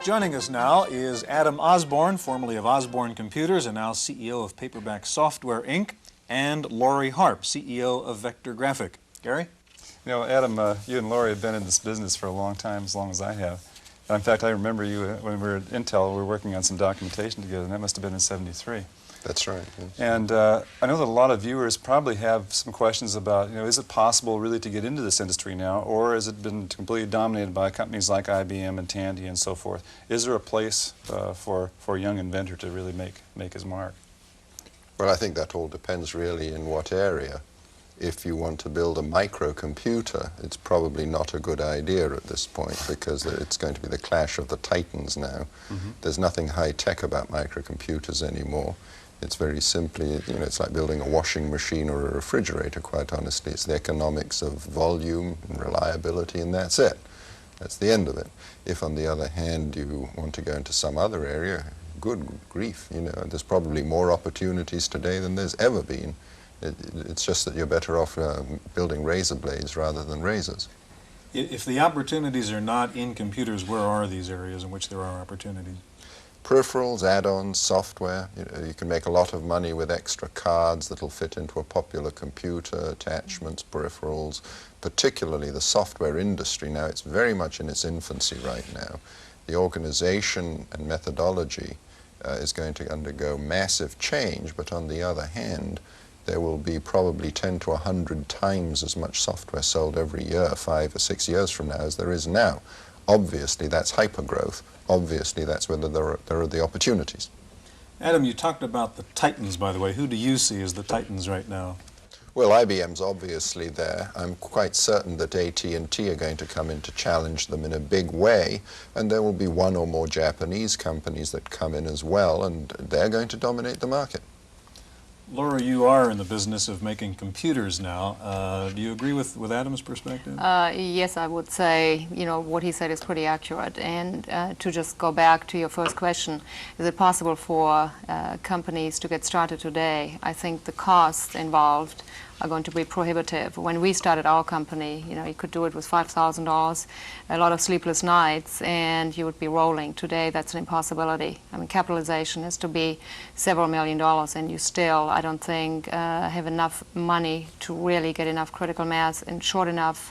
Joining us now is Adam Osborne, formerly of Osborne Computers and now CEO of Paperback Software, Inc., and Laurie Harp, CEO of Vector Graphic. Gary? You know, Adam, you and Laurie have been in this business for a long time, as long as I have. In fact, I remember you when we were at Intel, we were working on some documentation together, and that must have been in '73. That's right. Yes. And I know that a lot of viewers probably have some questions about, is it possible really to get into this industry now, or has it been completely dominated by companies like IBM and Tandy and so forth? Is there a place for a young inventor to really make his mark? Well, I think that all depends really in what area. If you want to build a microcomputer, it's probably not a good idea at this point because it's going to be the clash of the titans now. Mm-hmm. There's nothing high-tech about microcomputers anymore. It's very simply, it's like building a washing machine or a refrigerator, quite honestly. It's the economics of volume and reliability, and that's it. That's the end of it. If, on the other hand, you want to go into some other area, good grief, there's probably more opportunities today than there's ever been. It's just that you're better off building razor blades rather than razors. If the opportunities are not in computers, where are these areas in which there are opportunities? Peripherals, add-ons, software. You can make a lot of money with extra cards that'll fit into a popular computer, attachments, peripherals, particularly the software industry. Now, it's very much in its infancy right now. The organization and methodology is going to undergo massive change, but on the other hand, there will be probably 10 to 100 times as much software sold every year, 5 or 6 years from now, as there is now. Obviously, that's hypergrowth. Obviously, that's where there are the opportunities. Adam, you talked about the titans, by the way. Who do you see as the titans right now? Well, IBM's obviously there. I'm quite certain that AT&T are going to come in to challenge them in a big way, and there will be one or more Japanese companies that come in as well, and they're going to dominate the market. Laura, you are in the business of making computers now. Do you agree with Adam's perspective? Yes, I would say, what he said is pretty accurate. And to just go back to your first question, is it possible for companies to get started today? I think the costs involved are going to be prohibitive. When we started our company, you could do it with $5,000, a lot of sleepless nights, and you would be rolling. Today, that's an impossibility. I mean, capitalization has to be several $1 million, and you still, I don't think, have enough money to really get enough critical mass in short enough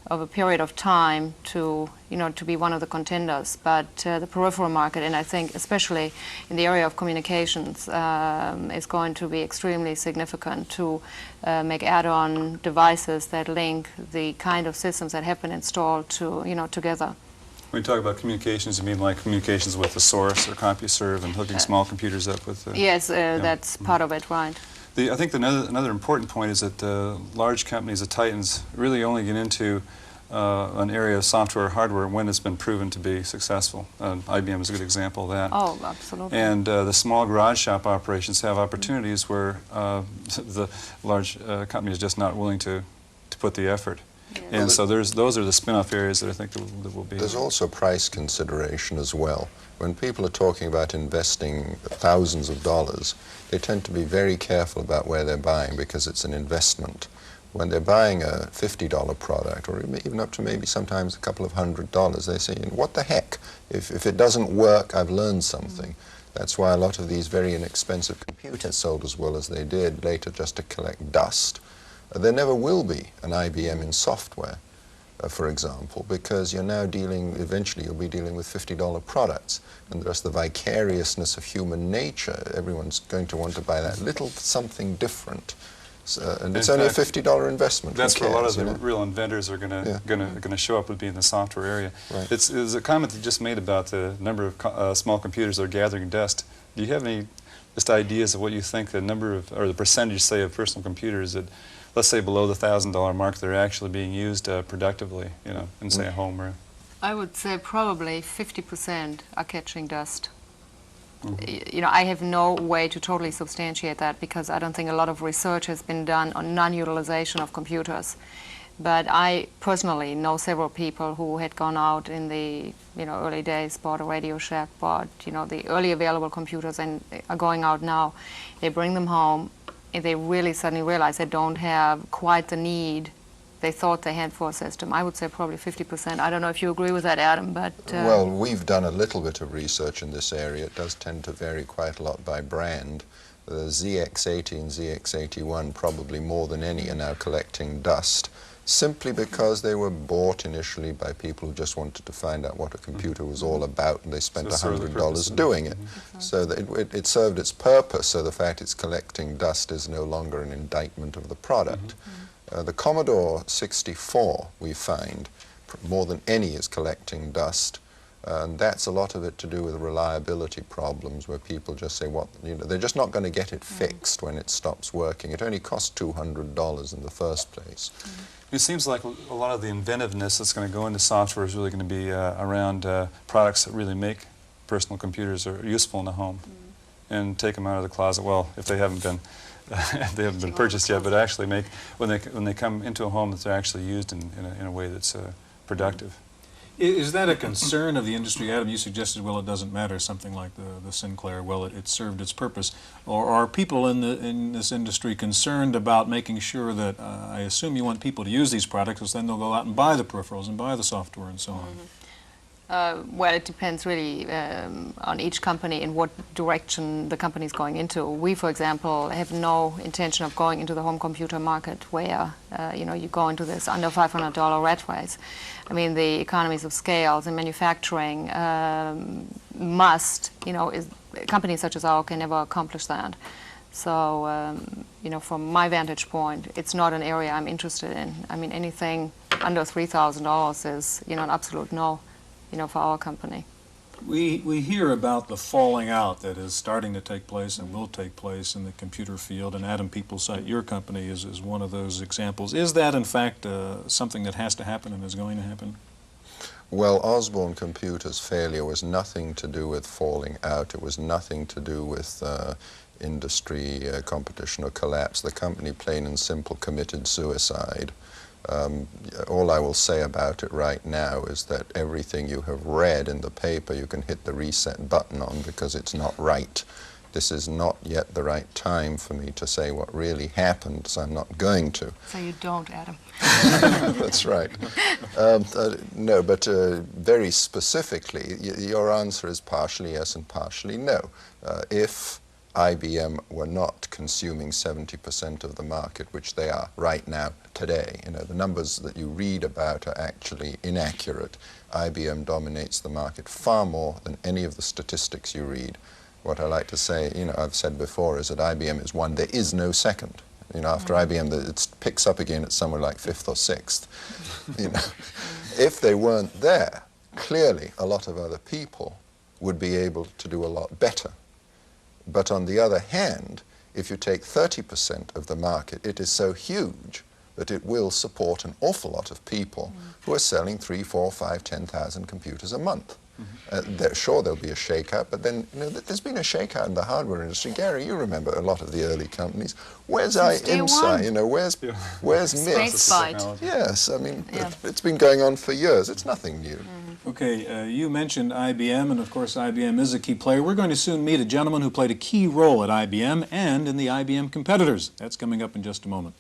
of a period of time to, to be one of the contenders. But the peripheral market, and I think especially in the area of communications, is going to be extremely significant to make add-on devices that link the kind of systems that have been installed to, together. When you talk about communications, you mean like communications with the source or CompuServe and hooking small computers up with? Yes, that's part of it, right. I think another important point is that large companies, the titans, really only get into an area of software or hardware when it's been proven to be successful. IBM is a good example of that. Oh, absolutely. And the small garage shop operations have opportunities where the large company is just not willing to put the effort. Yeah. And well, so those are the spin-off areas that I think that will be. There's also price consideration as well. When people are talking about investing thousands of dollars, they tend to be very careful about where they're buying because it's an investment. When they're buying a $50 product, or even up to maybe sometimes a couple of $100, they say, what the heck? If it doesn't work, I've learned something. That's why a lot of these very inexpensive computers sold as well as they did later just to collect dust. There never will be an IBM in software, for example, because you're now eventually you'll be dealing with $50 products, and there's the vicariousness of human nature. Everyone's going to want to buy that little something different. And it's only a $50 investment. That's where a lot of the real inventors are going to show up, would be in the software area. Right. There's a comment you just made about the number of small computers that are gathering dust. Do you have any just ideas of what you think the number of, or the percentage, say, of personal computers that, let's say, below the $1,000 mark, that are actually being used productively, in, say, a home or? I would say probably 50% are catching dust. Mm-hmm. I have no way to totally substantiate that because I don't think a lot of research has been done on non-utilization of computers. But I personally know several people who had gone out in the early days, bought a Radio Shack, bought the early available computers, and are going out now. They bring them home, and they really suddenly realize they don't have quite the need they thought they had for a system. I would say probably 50%. I don't know if you agree with that, Adam, but... Well, we've done a little bit of research in this area. It does tend to vary quite a lot by brand. The ZX80 and ZX81, probably more than any, are now collecting dust, simply because they were bought initially by people who just wanted to find out what a computer was all about, and they spent $100 doing it. So that it served its purpose, so the fact it's collecting dust is no longer an indictment of the product. The Commodore 64, we find, more than any is collecting dust, and that's a lot of it to do with reliability problems, where people just say, well, you know, they're just not going to get it fixed when it stops working. It only costs $200 in the first place. It seems like a lot of the inventiveness that's going to go into software is really going to be around products that really make personal computers are useful in the home, and take them out of the closet. Well, if they haven't been purchased yet, but actually make when they come into a home that they're actually used in a way that's productive. Is that a concern of the industry, Adam? You suggested, well, it doesn't matter, something like the Sinclair. Well, it served its purpose. Or are people in this industry concerned about making sure that, I assume you want people to use these products, because then they'll go out and buy the peripherals and buy the software and so on? Well, it depends really on each company in what direction the company is going into. We, for example, have no intention of going into the home computer market where, you know, you go into this under $500 rat race. I mean, the economies of scale in manufacturing must, you know, companies such as ours can never accomplish that. So, you know, from my vantage point, it's not an area I'm interested in. I mean, anything under $3,000 is, you know, an absolute no, you know, for our company. We hear about the falling out that is starting to take place and will take place in the computer field, and Adam, people cite your company is one of those examples. Is that, in fact, something that has to happen and is going to happen? Well, Osborne Computer's failure was nothing to do with falling out. It was nothing to do with industry competition or collapse. The company, plain and simple, committed suicide. All I will say about it right now is that everything you have read in the paper you can hit the reset button on, because it's not right. This is not yet the right time for me to say what really happened, so I'm not going to. So you don't, Adam. That's right. No, but very specifically, your answer is partially yes and partially no. If IBM were not consuming 70% of the market, which they are right now, today. You know, the numbers that you read about are actually inaccurate. IBM dominates the market far more than any of the statistics you read. What I like to say, you know, I've said before, is that IBM is one, there is no second. You know, after IBM, it picks up again at somewhere like 5th or 6th. You know, if they weren't there, clearly a lot of other people would be able to do a lot better. But on the other hand, if you take 30% of the market, it is so huge that it will support an awful lot of people who are selling 3, 4, 5, 10,000 computers a month. Sure, there'll be a shakeout, but then, you know, there's been a shakeout in the hardware industry. Gary, you remember a lot of the early companies. Where's IMSI? You know, where's NIST? Yes, I mean, it's been going on for years. It's nothing new. Okay, you mentioned IBM, and of course IBM is a key player. We're going to soon meet a gentleman who played a key role at IBM and in the IBM competitors. That's coming up in just a moment.